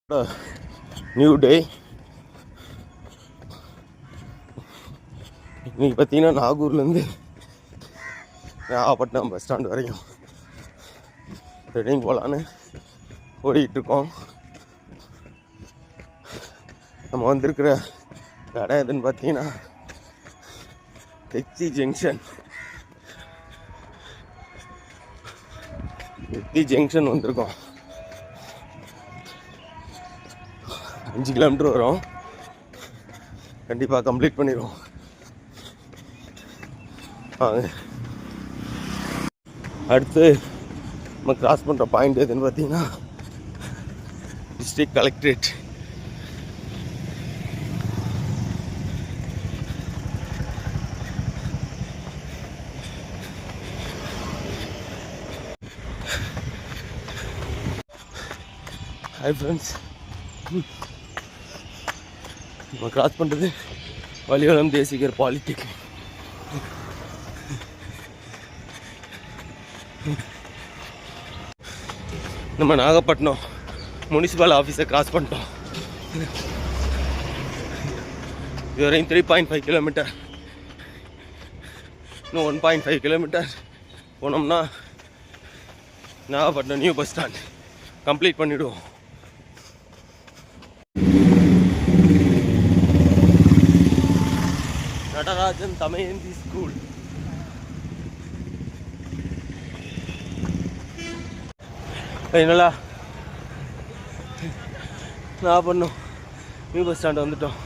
New day. இன்னைக்கு பார்த்தீங்கன்னா நாகூர்லேருந்து Nagapattinam bus stand வரைக்கும் ட்ரெயினிங் போகலான்னு ஓடிக்கிட்டுருக்கோம். நம்ம வந்திருக்கிற இடம் எதுன்னு பார்த்தீங்கன்னா டெக்ஸி ஜங்ஷன் வந்திருக்கோம். 5 கிலோமீட்டர் வரும். கண்டிப்பாக கம்ப்ளீட் பண்ணிடுவோம். அடுத்து நம்ம கிராஸ் பண்ணுற பாயிண்ட் எதுன்னு பார்த்தீங்கன்னா டிஸ்ட்ரிக்ட் கலெக்டரேட். ஹாய் ஃப்ரெண்ட்ஸ், நம்ம கிராஸ் பண்ணுறது வலிவலம் தேசிகர் பாலிடெக்னிக். நம்ம நாகப்பட்டினம் முனிசிபல் ஆஃபீஸை கிராஸ் பண்ணிட்டோம். இதுவரையும் 3.5 கிலோமீட்டர். இன்னும் 1.5 கிலோமீட்டர் போனோம்னா Nagapattinam new bus stand complete பண்ணிவிடுவோம். நடராஜன் தமயந்தி ஸ்கூல். ஃபைனலா நான் பண்ணோம் நியூ பஸ் ஸ்டாண்ட் வந்துட்டோம்.